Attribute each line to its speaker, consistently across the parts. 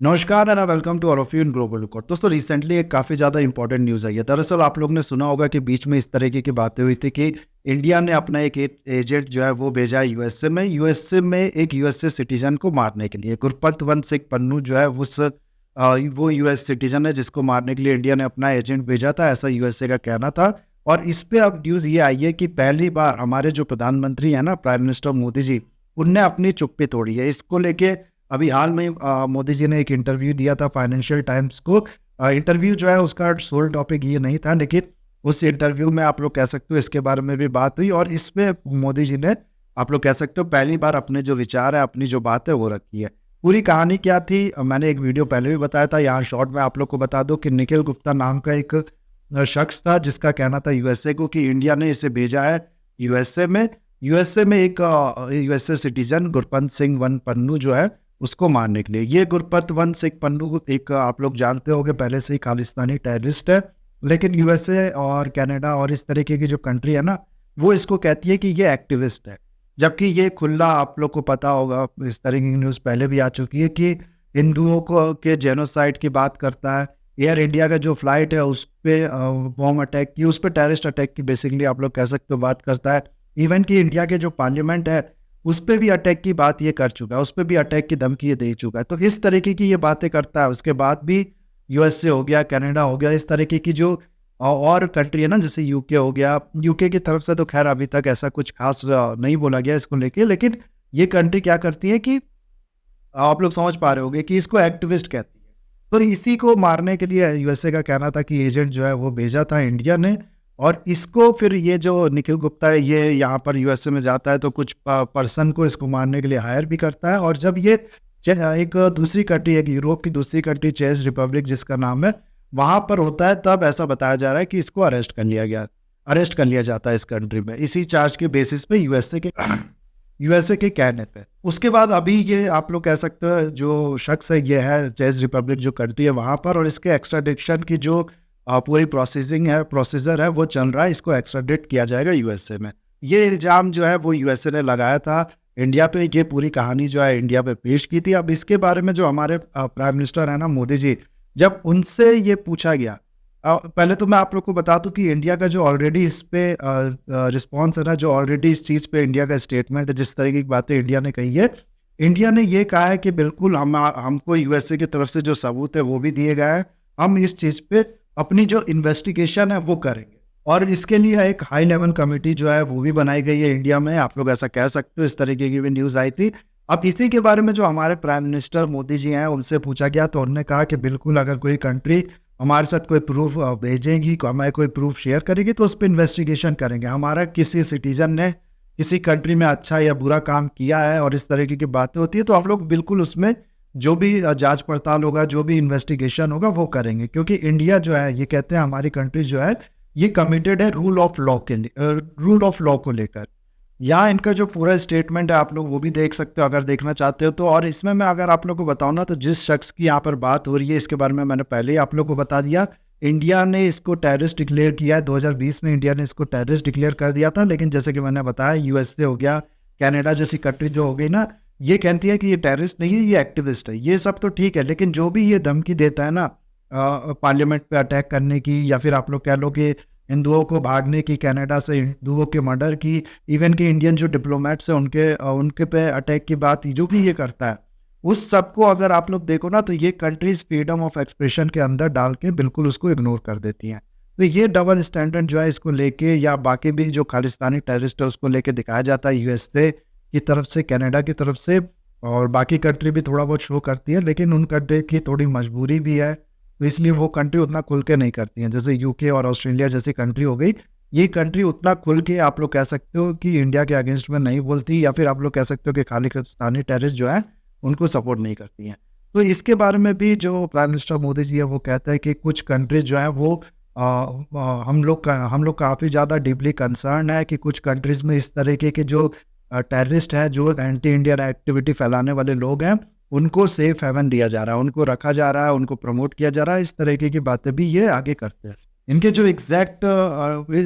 Speaker 1: नमस्कार and welcome two of you in global record. दोस्तों recently एक काफ़ी ज़्यादा इंपॉर्टेंट न्यूज़ आई है। दरअसल आप लोग ने सुना होगा कि बीच में इस तरीके की बातें हुई थी कि इंडिया ने अपना एक एजेंट जो है वो भेजा यूएसए में। एक यूएसए सिटीजन को मारने के लिए गुरपतवंत सिंह पन्नू जो है वो यूएस सिटीजन है जिसको मारने के लिए इंडिया ने अपना एजेंट भेजा था, ऐसा यूएसए का कहना था। और इस पे अब न्यूज़ ये आई है कि पहली बार हमारे जो प्रधानमंत्री हैं ना, प्राइम मिनिस्टर मोदी जी, उनने अपनी चुप्पी तोड़ी है। इसको लेके अभी हाल में मोदी जी ने एक इंटरव्यू दिया था फाइनेंशियल टाइम्स को। इंटरव्यू जो है उसका सोल टॉपिक ये नहीं था, लेकिन उस इंटरव्यू में आप लोग कह सकते हो इसके बारे में भी बात हुई और इसमें मोदी जी ने आप लोग कह सकते हो पहली बार अपने जो विचार है, अपनी जो बात है वो रखी है। पूरी कहानी क्या थी मैंने एक वीडियो पहले भी बताया था, यहाँ शॉर्ट में आप लोग को बता दो कि निखिल गुप्ता नाम का एक शख्स था जिसका कहना था यूएसए को कि इंडिया ने इसे भेजा है यूएसए में एक यूएसए सिटीजन गुरपंत सिंह वन पन्नू जो है उसको मारने के लिए। ये गुरपतवंत सिंह पन्नू एक आप लोग जानते होंगे पहले से ही खालिस्तानी टेररिस्ट है, लेकिन यूएसए और कनाडा और इस तरीके की जो कंट्री है ना, वो इसको कहती है कि ये एक्टिविस्ट है। जबकि ये खुला आप लोग को पता होगा, इस तरह की न्यूज़ पहले भी आ चुकी है कि हिंदुओं को के जेनोसाइड की बात करता है। एयर इंडिया का जो फ्लाइट है उस पर बॉम्ब अटैक की, उस पर टेररिस्ट अटैक की बेसिकली आप लोग कह सकते हो बात करता है। इवन कि इंडिया के जो पार्लियामेंट है उस पे भी अटैक की बात ये कर चुका है, उस पे भी अटैक की धमकी ये दे चुका है। तो इस तरीके की ये बातें करता है। उसके बाद भी यूएसए हो गया, कनाडा हो गया, इस तरीके की जो और कंट्री है ना, जैसे यूके हो गया, यूके की तरफ से तो खैर अभी तक ऐसा कुछ खास नहीं बोला गया इसको लेके, लेकिन ये कंट्री क्या करती है कि आप लोग समझ पा रहे होंगे कि इसको एक्टिविस्ट कहती है। तो इसी को मारने के लिए यूएसए का कहना था कि एजेंट जो है वो भेजा था इंडिया ने। और इसको फिर ये जो निखिल गुप्ता है ये यहाँ पर यूएसए में जाता है तो कुछ पर्सन को इसको मारने के लिए हायर भी करता है। और जब ये एक दूसरी कंट्री, एक यूरोप की दूसरी कंट्री चेक रिपब्लिक जिसका नाम है, वहाँ पर होता है, तब ऐसा बताया जा रहा है कि इसको अरेस्ट कर लिया जाता है इस कंट्री में, इसी चार्ज के बेसिस पे यूएसए के कहने पे। उसके बाद अभी ये आप लोग कह सकते हो जो शख्स है ये है चेक रिपब्लिक जो कंट्री है वहाँ पर, और इसके एक्स्ट्राडिक्शन की जो पूरी प्रोसीजर है वो चल रहा है। इसको एक्स्ट्राडिट किया जाएगा यूएसए में। ये इल्ज़ाम जो है वो यूएसए ने लगाया था इंडिया पे। ये पूरी कहानी जो है इंडिया पे पेश की थी। अब इसके बारे में जो हमारे प्राइम मिनिस्टर है ना मोदी जी, जब उनसे ये पूछा गया, पहले तो मैं आप लोग को बता दूं कि इंडिया का जो ऑलरेडी इस पे रिस्पॉन्स है ना, जो ऑलरेडी इस चीज़ पे इंडिया का स्टेटमेंट है, जिस तरह की बातें इंडिया ने कही है, इंडिया ने ये कहा है कि बिल्कुल हमको यूएसए की तरफ से जो सबूत है वो भी दिए गए हैं, हम इस चीज़ पे अपनी जो इन्वेस्टिगेशन है वो करेंगे। और इसके लिए एक हाई लेवल कमेटी जो है वो भी बनाई गई है इंडिया में, आप लोग ऐसा कह सकते हो। इस तरीके की भी न्यूज़ आई थी। अब इसी के बारे में जो हमारे प्राइम मिनिस्टर मोदी जी हैं उनसे पूछा गया तो उन्होंने कहा कि बिल्कुल अगर कोई कंट्री हमारे साथ कोई प्रूफ भेजेगी, हमारे कोई प्रूफ शेयर करेगी तो उस पर इन्वेस्टिगेशन करेंगे। हमारा किसी सिटीजन ने किसी कंट्री में अच्छा या बुरा काम किया है और इस तरीके की बातें होती है तो हम लोग बिल्कुल उसमें जो भी जांच पड़ताल होगा, जो भी इन्वेस्टिगेशन होगा वो करेंगे। क्योंकि इंडिया जो है ये कहते हैं हमारी कंट्री जो है ये कमिटेड है रूल ऑफ लॉ को लेकर। यहाँ इनका जो पूरा स्टेटमेंट है आप लोग वो भी देख सकते हो अगर देखना चाहते हो तो। और इसमें मैं अगर आप लोग को बताऊँ ना, तो जिस शख्स की यहाँ पर बात हो रही है इसके बारे में मैंने पहले ही आप लोग को बता दिया। इंडिया ने इसको टेररिस्ट डिक्लेयर किया है 2020 में, इंडिया ने इसको टेररिस्ट डिक्लेयर कर दिया था। लेकिन जैसे कि मैंने बताया यूएसए हो गया, कनाडा जैसी कंट्री जो हो गई ना, ये कहती है कि ये टेररिस्ट नहीं है, ये एक्टिविस्ट है। ये सब तो ठीक है, लेकिन जो भी ये धमकी देता है ना पार्लियामेंट पे अटैक करने की, या फिर आप लोग कह लो कि हिंदुओं को भागने की, कनाडा से हिंदुओं के मर्डर की, इवन के इंडियन जो डिप्लोमेट्स हैं उनके पे अटैक की बात, जो भी ये करता है उस सबको अगर आप लोग देखो ना तो ये कंट्रीज फ्रीडम ऑफ एक्सप्रेशन के अंदर डाल के बिल्कुल उसको इग्नोर कर देती हैं। तो ये डबल स्टैंडर्ड जो है इसको लेके, या बाकी भी जो खालिस्तानी टेररिस्ट है उसको लेके दिखाया जाता है यूएसए की तरफ से, कनाडा की तरफ से, और बाकी कंट्री भी थोड़ा बहुत शो करती है, लेकिन उन कंट्री की थोड़ी मजबूरी भी है तो इसलिए वो कंट्री उतना खुल के नहीं करती हैं। जैसे यूके और ऑस्ट्रेलिया जैसी कंट्री हो गई, ये कंट्री उतना खुल के आप लोग कह सकते हो कि इंडिया के अगेंस्ट में नहीं बोलती, या फिर आप लोग कह सकते हो कि खालिस्तानी टेररिस्ट जो है उनको सपोर्ट नहीं करती हैं। तो इसके बारे में भी जो प्राइम मिनिस्टर मोदी जी है वो कहते हैं कि कुछ कंट्रीज जो है वो हम लोग काफ़ी ज़्यादा डीपली कंसर्न है कि कुछ कंट्रीज़ में इस तरीके के जो टेररिस्ट हैं, जो एंटी इंडियन एक्टिविटी फैलाने वाले लोग हैं, उनको सेफ हेवन दिया जा रहा है, उनको रखा जा रहा है, उनको प्रमोट किया जा रहा है। इस तरीके की बातें भी ये आगे करते हैं। इनके जो एग्जैक्ट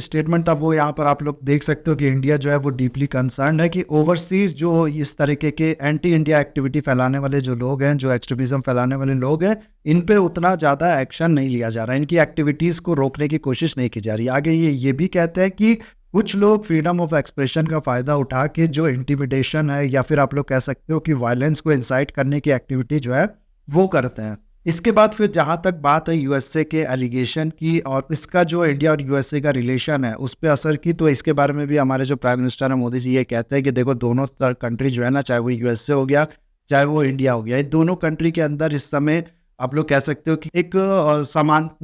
Speaker 1: स्टेटमेंट था वो यहाँ पर आप लोग देख सकते हो कि इंडिया जो है वो डीपली कंसर्न है कि ओवरसीज जो इस तरीके के एंटी इंडिया एक्टिविटी फैलाने वाले जो लोग हैं, जो एक्सट्रीमिज्म फैलाने वाले लोग हैं, इन पे उतना ज़्यादा एक्शन नहीं लिया जा रहा है, इनकी एक्टिविटीज़ को रोकने की कोशिश नहीं की जा रही। आगे ये भी कहते हैं कि कुछ लोग फ्रीडम ऑफ एक्सप्रेशन का फ़ायदा उठा के जो इंटिमिडेशन है या फिर आप लोग कह सकते हो कि वायलेंस को इंसाइट करने की एक्टिविटी जो है वो करते हैं। इसके बाद फिर जहाँ तक बात है यूएसए के एलिगेशन की और इसका जो इंडिया और यूएसए का रिलेशन है उस पे असर की, तो इसके बारे में भी हमारे जो प्राइम मिनिस्टर है मोदी जी ये कहते हैं कि देखो दोनों कंट्री जो है ना, चाहे वो यूएसए हो गया चाहे वो इंडिया हो गया, इन दोनों कंट्री के अंदर इस समय आप लोग कह सकते हो कि एक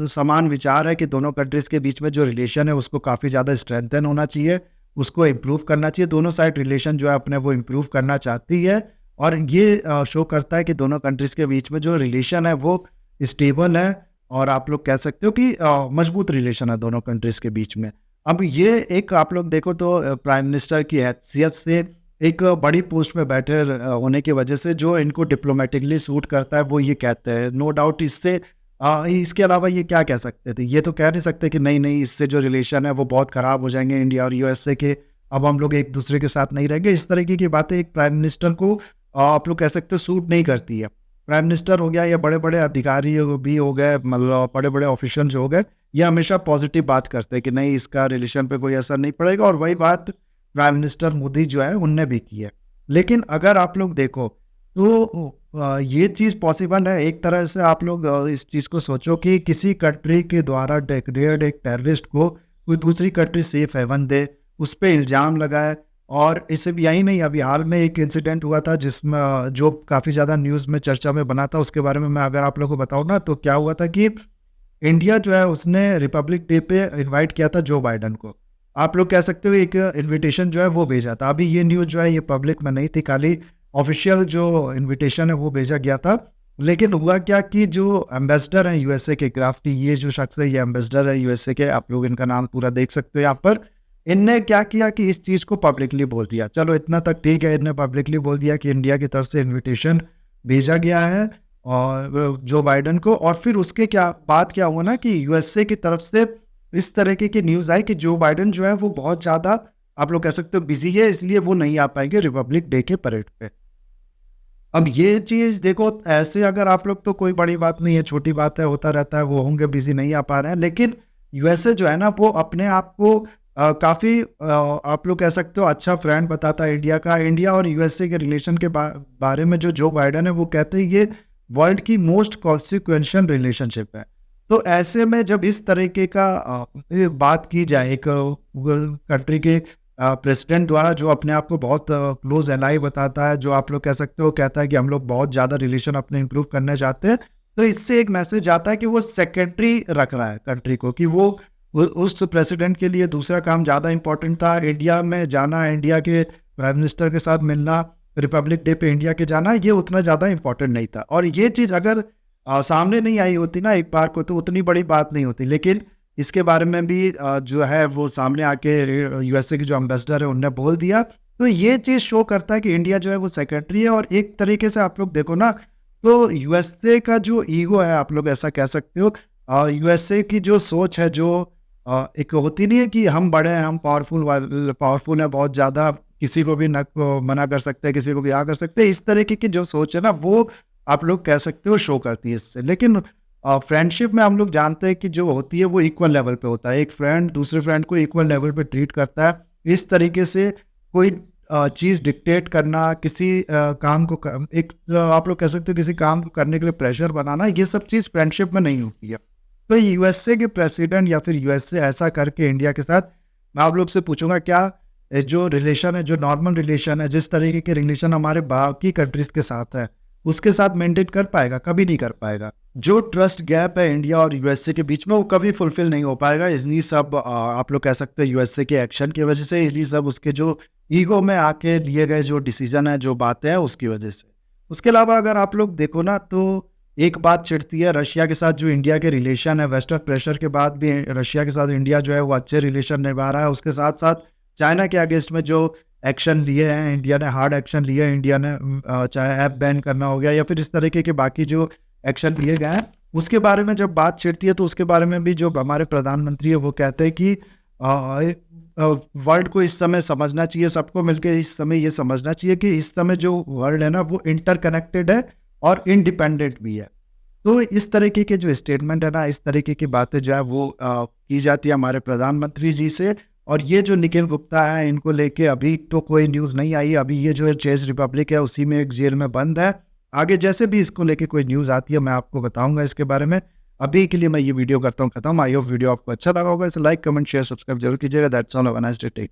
Speaker 1: समान विचार है कि दोनों कंट्रीज के बीच में जो रिलेशन है उसको काफ़ी ज़्यादा स्ट्रेंथन होना चाहिए, उसको इम्प्रूव करना चाहिए। दोनों साइड रिलेशन जो है अपने वो इम्प्रूव करना चाहती है और ये शो करता है कि दोनों कंट्रीज के बीच में जो रिलेशन है वो स्टेबल है और आप लोग कह सकते हो कि मजबूत रिलेशन है दोनों कंट्रीज के बीच में। अब ये एक आप लोग देखो तो प्राइम मिनिस्टर की हैसियत से एक बड़ी पोस्ट पे बैठे होने की वजह से जो इनको डिप्लोमेटिकली सूट करता है वो ये कहते हैं। नो डाउट इससे इसके अलावा ये क्या कह सकते थे, ये तो कह नहीं सकते कि नहीं नहीं इससे जो रिलेशन है वो बहुत ख़राब हो जाएंगे इंडिया और यूएसए के, अब हम लोग एक दूसरे के साथ नहीं रहेंगे। इस तरीके की बातें एक प्राइम मिनिस्टर को आप लोग कह सकते हो सूट नहीं करती है। प्राइम मिनिस्टर हो गया या बड़े बड़े अधिकारी भी हो गए, मतलब बड़े बड़े ऑफिशियल जो हो गए, ये हमेशा पॉजिटिव बात करते हैं कि नहीं इसका रिलेशन पे कोई असर नहीं पड़ेगा, और वही बात प्राइम मिनिस्टर मोदी जो है उनने भी की है। लेकिन अगर आप लोग देखो तो ये चीज़ पॉसिबल है। एक तरह से आप लोग इस चीज़ को सोचो कि किसी कंट्री के द्वारा डिक्लेयर्ड एक टेररिस्ट को कोई दूसरी कंट्री सेफ हेवन दे, उस पर इल्ज़ाम लगाए, और इससे भी यही नहीं, अभी हाल में एक इंसिडेंट हुआ था जिसमें जो काफ़ी ज़्यादा न्यूज़ में चर्चा में बना था, उसके बारे में मैं अगर आप लोगों को बताऊँ ना, तो क्या हुआ था कि इंडिया जो है उसने रिपब्लिक डे पे इनवाइट किया था जो बाइडन को। आप लोग कह सकते हो एक इनविटेशन जो है वो भेजा था। अभी ये न्यूज़ जो है ये पब्लिक में नहीं थी, खाली ऑफिशियल जो इनविटेशन है वो भेजा गया था। लेकिन हुआ क्या कि जो एम्बेसडर हैं यूएसए के, क्राफ्टी ये जो शख्स है ये एम्बेसडर है यूएसए के, आप लोग इनका नाम पूरा देख सकते हो यहाँ पर। इनने क्या किया कि इस चीज़ को पब्लिकली बोल दिया। चलो इतना तक ठीक है, इनने पब्लिकली बोल दिया कि इंडिया की तरफ से इनविटेशन भेजा गया है और जो बाइडन को, और फिर उसके बात क्या हुआ ना कि यूएसए की तरफ से इस तरीके की न्यूज़ आई कि जो बाइडन जो है वो बहुत ज़्यादा आप लोग कह सकते हो बिजी है, इसलिए वो नहीं आ पाएंगे रिपब्लिक डे के परेड पे। अब ये चीज़ देखो ऐसे अगर आप लोग तो कोई बड़ी बात नहीं है, छोटी बात है, होता रहता है, वो होंगे बिजी नहीं आ पा रहे हैं। लेकिन यूएसए जो है ना वो अपने आप को काफ़ी आप लोग कह सकते हो अच्छा फ्रेंड बताता है इंडिया का। इंडिया और यूएसए के रिलेशन के बारे में जो बाइडन है वो कहते हैं ये वर्ल्ड की मोस्ट कॉन्सिक्वेंशियल रिलेशनशिप है। तो ऐसे में जब इस तरीके का ये बात की जाए एक कंट्री के प्रेसिडेंट द्वारा जो अपने आप को बहुत क्लोज एलाई बताता है, जो आप लोग कह सकते हो कहता है कि हम लोग बहुत ज़्यादा रिलेशन अपने इंप्रूव करना चाहते हैं, तो इससे एक मैसेज आता है कि वो सेकेंडरी रख रहा है कंट्री को, कि वो उस प्रेसिडेंट के लिए दूसरा काम ज़्यादा इंपॉर्टेंट था। इंडिया में जाना, इंडिया के प्राइम मिनिस्टर के साथ मिलना, रिपब्लिक डे पे इंडिया के जाना, ये उतना ज़्यादा इंपॉर्टेंट नहीं था। और ये चीज़ अगर सामने नहीं आई होती ना एक बार को तो उतनी बड़ी बात नहीं होती। लेकिन इसके बारे में भी जो है वो सामने आके यूएसए के जो एम्बेसडर है उनने बोल दिया। तो ये चीज़ शो करता है कि इंडिया जो है वो सेकेंडरी है। और एक तरीके से आप लोग देखो ना तो यूएसए का जो ईगो है, आप लोग ऐसा कह सकते हो, यूएसए की जो सोच है, जो एक होती नहीं है कि हम बड़े हैं, हम पावरफुल है बहुत ज़्यादा, किसी को भी मना कर सकते हैं, किसी को भी कर सकते हैं, इस तरीके की जो सोच है ना वो आप लोग कह सकते हो शो करती है इससे। लेकिन फ्रेंडशिप में हम लोग जानते हैं कि जो होती है वो इक्वल लेवल पे होता है, एक फ्रेंड दूसरे फ्रेंड को इक्वल लेवल पे ट्रीट करता है। इस तरीके से कोई चीज़ डिक्टेट करना, किसी काम को आप लोग कह सकते हो किसी काम को करने के लिए प्रेशर बनाना, ये सब चीज़ फ्रेंडशिप में नहीं होती है। तो यूएसए के प्रेसिडेंट या फिर यूएसए ऐसा करके इंडिया के साथ, मैं आप लोग से पूछूंगा क्या जो रिलेशन है, जो नॉर्मल रिलेशन है, जिस तरीके के रिलेशन हमारे बाकी कंट्रीज के साथ है, उसके साथ मेंटेन कर पाएगा? कभी नहीं कर पाएगा। जो ट्रस्ट गैप है इंडिया और यूएसए के बीच में वो कभी फुलफिल नहीं हो पाएगा। इन्हीं सब आप लोग कह सकते हैं यूएसए के एक्शन की वजह से, इन्हीं सब उसके जो ईगो में आके लिए गए जो डिसीजन है, जो बातें हैं, उसकी वजह से। उसके अलावा अगर आप लोग देखो ना तो एक बात चिढ़ती है रशिया के साथ, जो इंडिया के रिलेशन है, वेस्टर्न प्रेशर के बाद भी रशिया के साथ इंडिया जो है वो अच्छे रिलेशन निभा रहा है। उसके साथ साथ चाइना के अगेंस्ट में जो एक्शन लिए हैं इंडिया ने, हार्ड एक्शन लिए हैं इंडिया ने, चाहे ऐप बैन करना हो गया या फिर इस तरीके के बाकी जो एक्शन लिए गए हैं, उसके बारे में जब बात छिड़ती है तो उसके बारे में भी जो हमारे प्रधानमंत्री है वो कहते हैं कि वर्ल्ड को इस समय समझना चाहिए, सबको मिलकर इस समय ये समझना चाहिए कि इस समय जो वर्ल्ड है ना वो इंटरकनेक्टेड है और इंडिपेंडेंट भी है। तो इस तरीके के जो स्टेटमेंट है ना, इस तरीके की बातें जो है वो की जाती है हमारे प्रधानमंत्री जी से। और ये जो निखिल गुप्ता है इनको लेके अभी तो कोई न्यूज़ नहीं आई, अभी ये जो है चेस रिपब्लिक है उसी में एक जेल में बंद है। आगे जैसे भी इसको लेके कोई न्यूज़ आती है मैं आपको बताऊंगा इसके बारे में। अभी के लिए मैं ये वीडियो करता हूँ खत्म। आई होप वीडियो आपको अच्छा लगा होगा। इसे लाइक कमेंट शेयर सब्सक्राइब जरूर कीजिएगा। That's all, have a nice day.